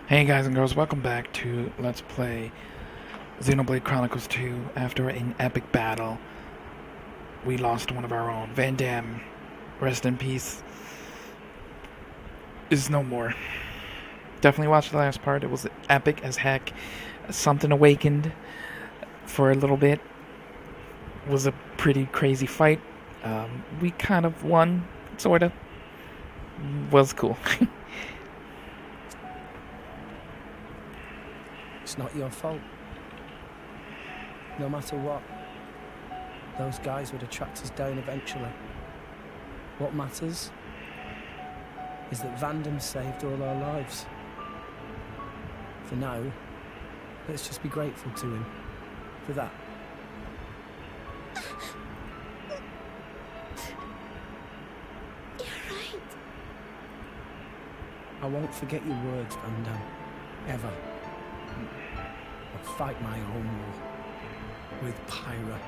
Hey guys and girls, welcome back to Let's Play XenoBlade Chronicles 2. After an epic battle, we lost one of our own. Van Damme, rest in peace, is no more. Definitely watched the last part. It was epic as heck. Something awakened for a little bit. It was a pretty crazy fight. We kind of won, sorta. Was cool. It's not your fault. No matter what, those guys would have tracked us down eventually. What matters is that Van Damme saved all our lives. For now, let's just be grateful to him for that. You're right. I won't forget your words, Van Damme. Ever. I'll fight my own war with Pyra.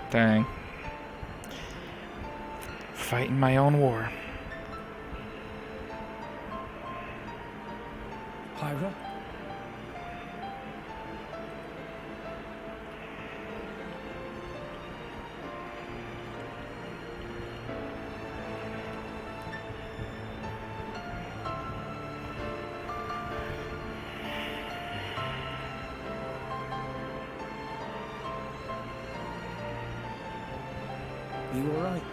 Dang. Fighting my own war. Pyra? You alright?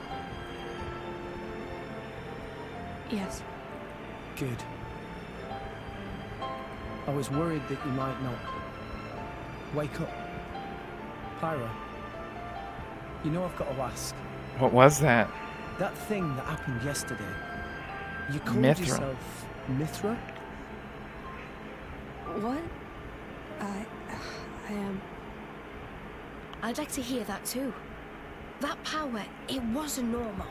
Yes. Good. I was worried that you might not. Wake up. Pyra. You know I've got to ask. What was that? That thing that happened yesterday. You called Mythra. yourself Mythra? What? I am. I'd like to hear that too. That power, it wasn't normal.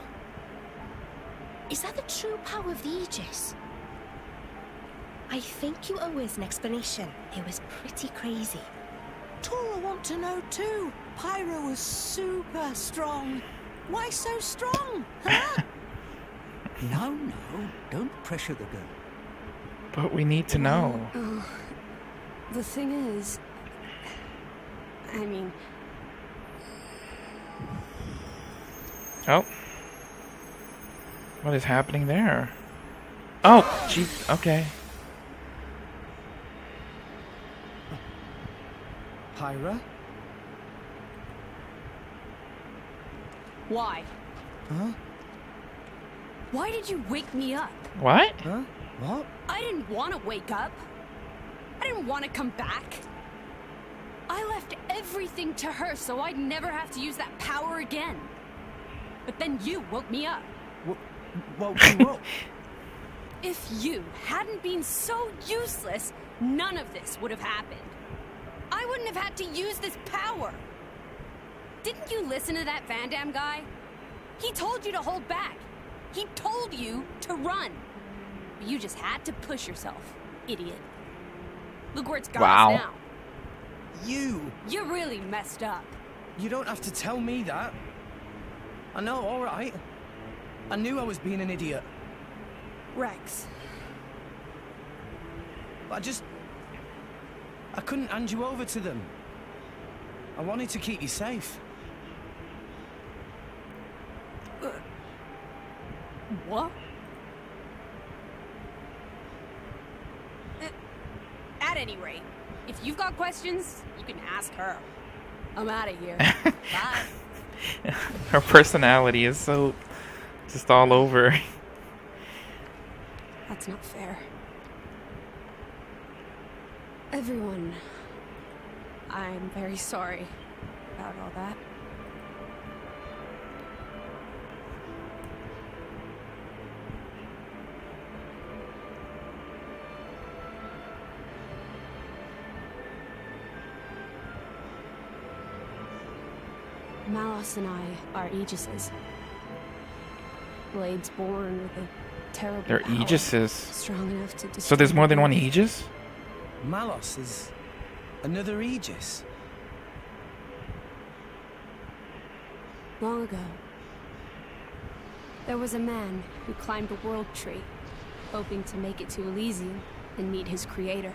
Is that the true power of the Aegis? I think you owe us an explanation. It was pretty crazy. Tora want to know too. Pyra was super strong. Why so strong, huh? No, don't pressure the girl. But we need to know. Oh, the thing is, I mean, Oh. What is happening there? Oh, gee, okay. Pyra? Why? Huh? Why did you wake me up? What? Huh? What? I didn't want to wake up. I didn't want to come back. I left everything to her so I'd never have to use that power again. But then you woke me up. Woke you up? If you hadn't been so useless, none of this would have happened. I wouldn't have had to use this power. Didn't you listen to that Van Damme guy? He told you to hold back. He told you to run. But you just had to push yourself, idiot. Look where it's got Wow. us now. You really messed up. You don't have to tell me that. I know, alright. I knew I was being an idiot. Rex. But I couldn't hand you over to them. I wanted to keep you safe. What? At any rate, if you've got questions, you can ask her. I'm out of here. Bye. Her personality is so just all over. that's not fair. Everyone, I'm very sorry about all that. Malos and I are Aegises. Blades born with a terrible They're power, Aegises. strong enough to destroy. So there's more than one Aegis? Malos is another Aegis. Long ago, there was a man who climbed a world tree, hoping to make it to Elysium. and meet his creator.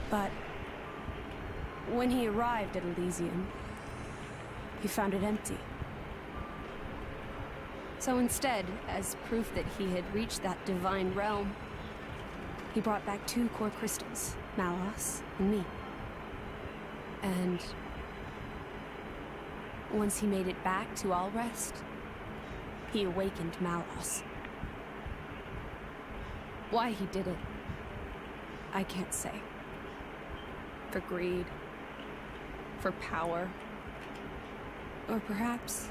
But when he arrived at Elysium, he found it empty. So instead, as proof that he had reached that divine realm, he brought back 2 core crystals, Malos and me. And once he made it back to Allrest, he awakened Malos. Why he did it, I can't say. For greed, for power, or perhaps...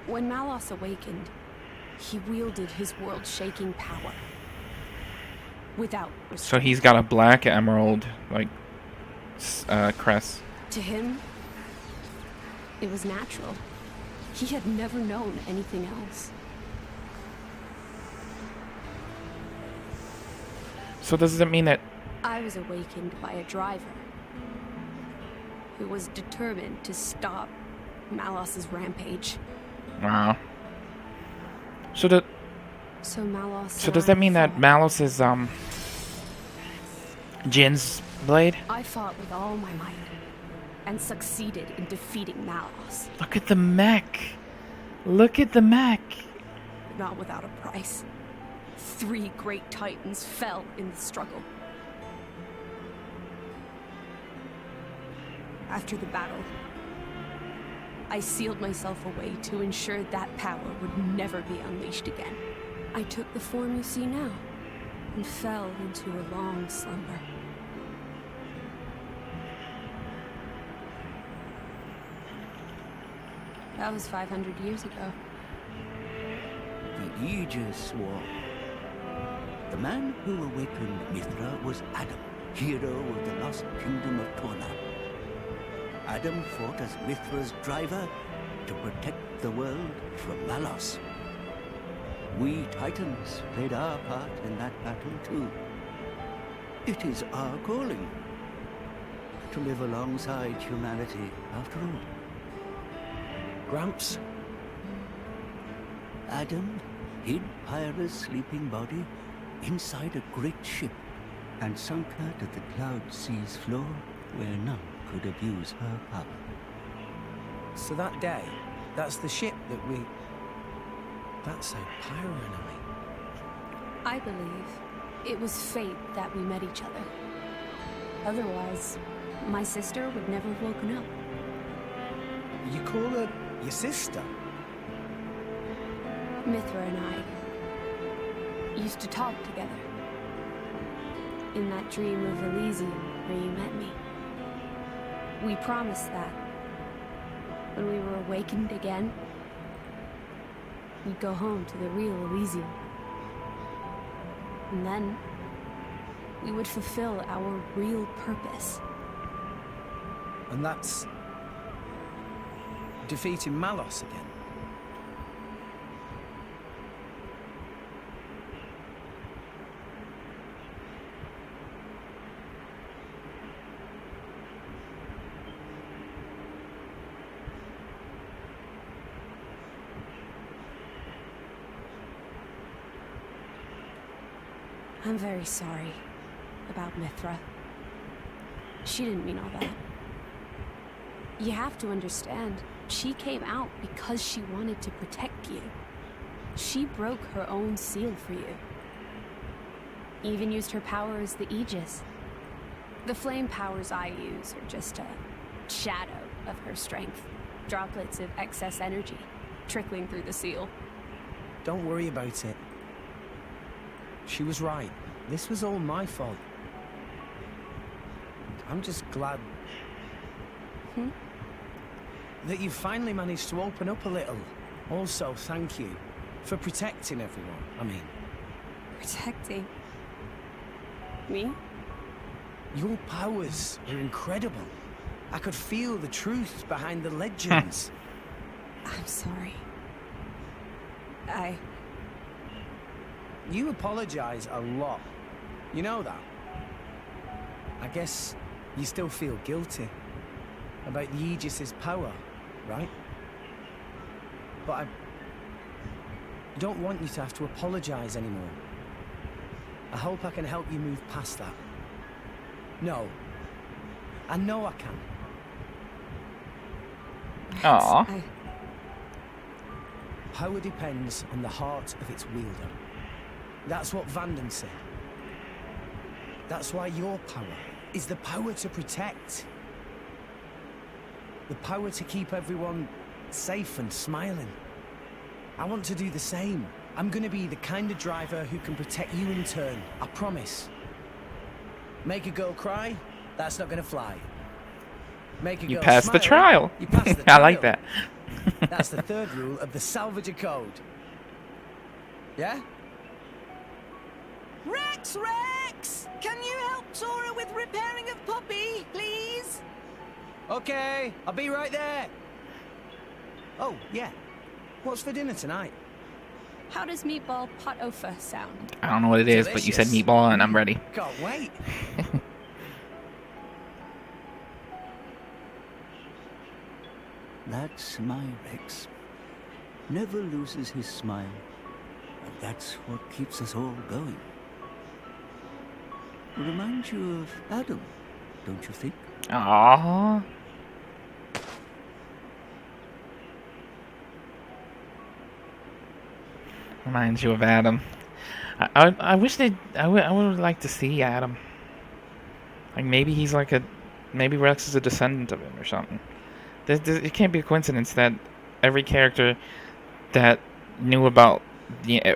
When Malos awakened, he wielded his world-shaking power. Without restraint. So he's got a black emerald, like, crest. To him, it was natural. He had never known anything else. So does it mean that... I was awakened by a driver who was determined to stop Malos's rampage. Wow. So the... So Malos... So does that mean that Malos is, Jin's blade? I fought with all my might and succeeded in defeating Malos. Look at the mech. Look at the mech. Not without a price. 3 great titans fell in the struggle. After the battle, I sealed myself away to ensure that power would never be unleashed again. I took the form you see now and fell into a long slumber. That was 500 years ago. The Aegis War. The man who awakened Mythra was Adam, hero of the lost kingdom of Torna. Adam fought as Mythra's driver to protect the world from Malos. We Titans played our part in that battle too. It is our calling to live alongside humanity after all. Gramps? Adam hid Pyra's sleeping body inside a great ship and sunk her to the cloud sea's floor where none could abuse her power. So that day, that's the ship that we... That's how Pyra and I believe it was fate that we met each other. Otherwise, my sister would never have woken up. You call her your sister? Mythra and I used to talk together. In that dream of Elysium where you met me. We promised that when we were awakened again, we'd go home to the real Elysium. And then we would fulfill our real purpose. And that's... defeating Malos again? I'm very sorry about Mythra. She didn't mean all that. You have to understand, she came out because she wanted to protect you. She broke her own seal for you. Even used her power as the Aegis. The flame powers I use are just a shadow of her strength. Droplets of excess energy trickling through the seal. Don't worry about it. She was right. This was all my fault. I'm just glad... that you finally managed to open up a little. Also, thank you for protecting everyone. I mean... Protecting? Me? Your powers are incredible. I could feel the truth behind the legends. I'm sorry. You apologize a lot. You know that? I guess you still feel guilty about the Aegis's power, right? But don't want you to have to apologize anymore. I hope I can help you move past that. No. I know I can. Aw. Power depends on the heart of its wielder. That's what Vandam said. That's why your power is the power to protect. The power to keep everyone safe and smiling. I want to do the same. I'm gonna be the kind of driver who can protect you in turn. I promise. Make a girl cry? That's not gonna fly. Make a You girl passed the smile? trial. You passed the I like trial. that. That's the third rule of the Salvager Code. Yeah? Rex! Can you help Tora with repairing of Poppy, please? Okay, I'll be right there. Oh, yeah. What's for dinner tonight? How does meatball pot au feu sound? I don't know what it is, but you said Delicious. meatball and I'm ready. Can't wait. That's my Rex. Never loses his smile. And that's what keeps us all going. Reminds you of Adam, don't you think? Aww. Reminds you of Adam. I wish they. I would like to see Adam. Like maybe he's like a. Maybe Rex is a descendant of him or something. It can't be a coincidence that every character that knew about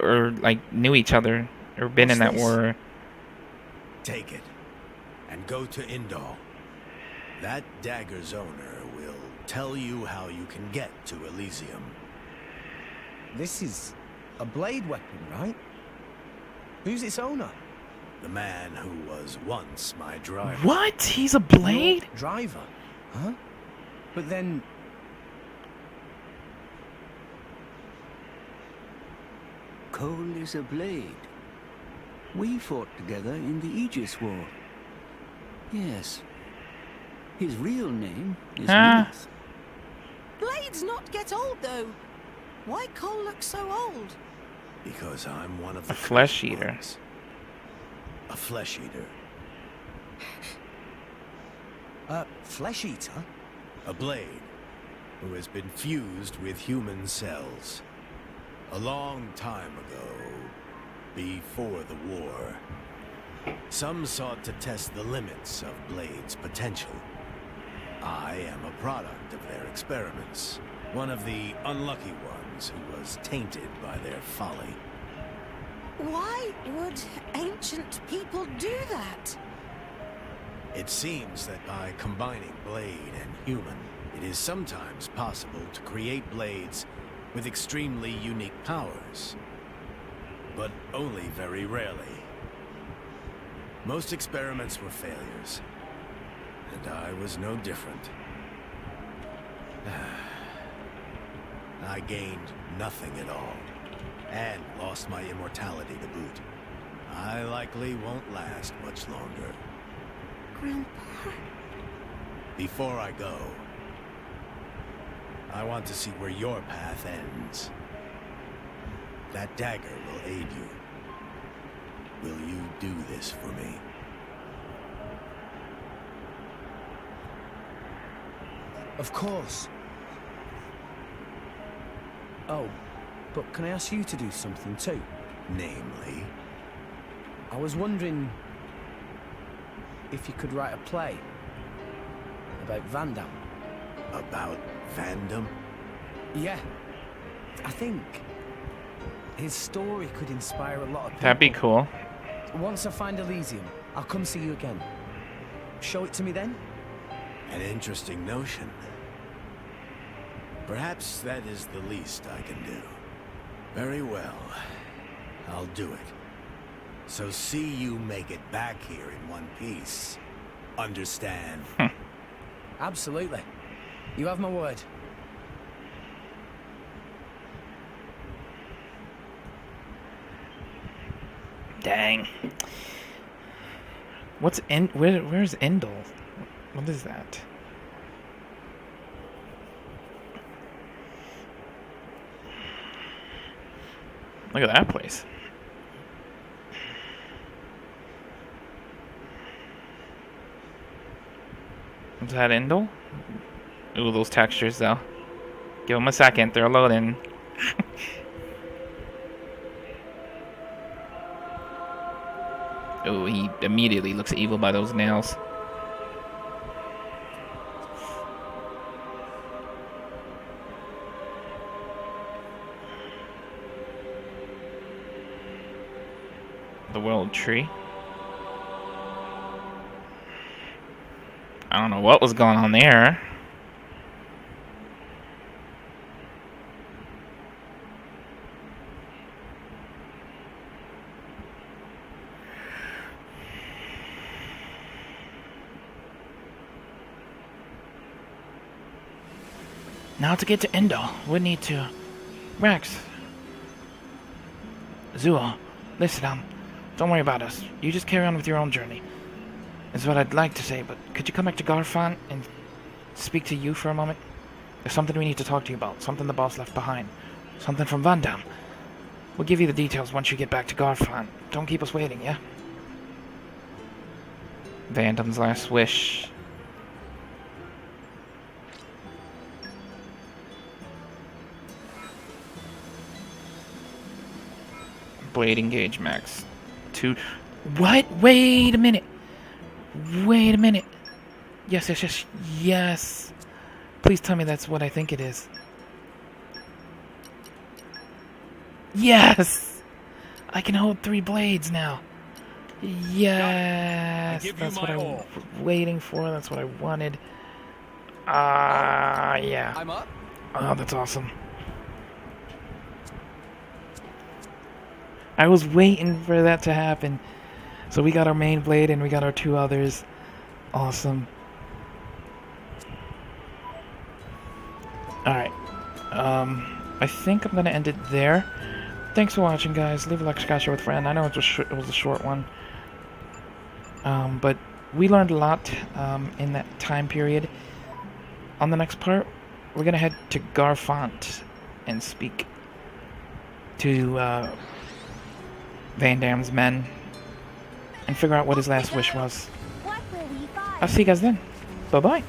or like knew each other or been in that What's war. Take it and go to Indal. That dagger's owner will tell you how you can get to Elysium. This is a blade weapon, right? Who's its owner? The man who was once my driver. What? He's a blade? Your driver? Huh? But then... Cole is a blade. We fought together in the Aegis War. Yes. His real name is Myth. Blades not get old, though. Why Cole look so old? Because I'm one of the A flesh cursed eater. ones. A flesh eater. Flesh eater? A blade who has been fused with human cells. A long time ago, before the war, some sought to test the limits of Blade's potential. I am a product of their experiments, one of the unlucky ones who was tainted by their folly. Why would ancient people do that? It seems that by combining blade and human, it is sometimes possible to create blades with extremely unique powers, but only very rarely. Most experiments were failures, and I was no different. I gained nothing at all, and lost my immortality to boot. I likely won't last much longer. Grandpa? Before I go, I want to see where your path ends. That dagger will aid you. Will you do this for me? Of course. Oh, but can I ask you to do something too? Namely, I was wondering if you could write a play about Vandam. about Vandam? Yeah. I think his story could inspire a lot of people. That'd be cool. Once I find Elysium, I'll come see you again. Show it to me then? An interesting notion. Perhaps that is the least I can do. Very well. I'll do it. So see you make it back here in one piece. Understand? Absolutely. You have my word. Dang. What's where's Endel? What is that? Look at that place. Is that Indel? Ooh, those textures though. Give them a second, they're loading. Ooh, he immediately looks evil by those nails. The world tree. I don't know what was going on there. Now to get to Endo, we need to... Rex. Zuo, listen, don't worry about us. You just carry on with your own journey. Is what I'd like to say, but could you come back to Garfan and speak to you for a moment? There's something we need to talk to you about. Something the boss left behind. Something from Vandam. We'll give you the details once you get back to Garfan. Don't keep us waiting, yeah? Vandam's last wish. Blade engage max. 2. What? Wait a minute. Wait a minute. Yes, yes, yes, yes. Please tell me that's what I think it is. Yes! I can hold 3 blades now. Yes! That's what I was waiting for. That's what I wanted. Yeah. I'm up. Oh, that's awesome. I was waiting for that to happen. So we got our main blade and we got our 2 others. Awesome. Alright. I think I'm going to end it there. Thanks for watching, guys. Leave a like, subscribe, share with a friend. I know it was a short one. But we learned a lot in that time period. On the next part, we're going to head to Garfant and speak to Vandam's men and figure out what his last wish was. I'll see you guys then. Bye-bye.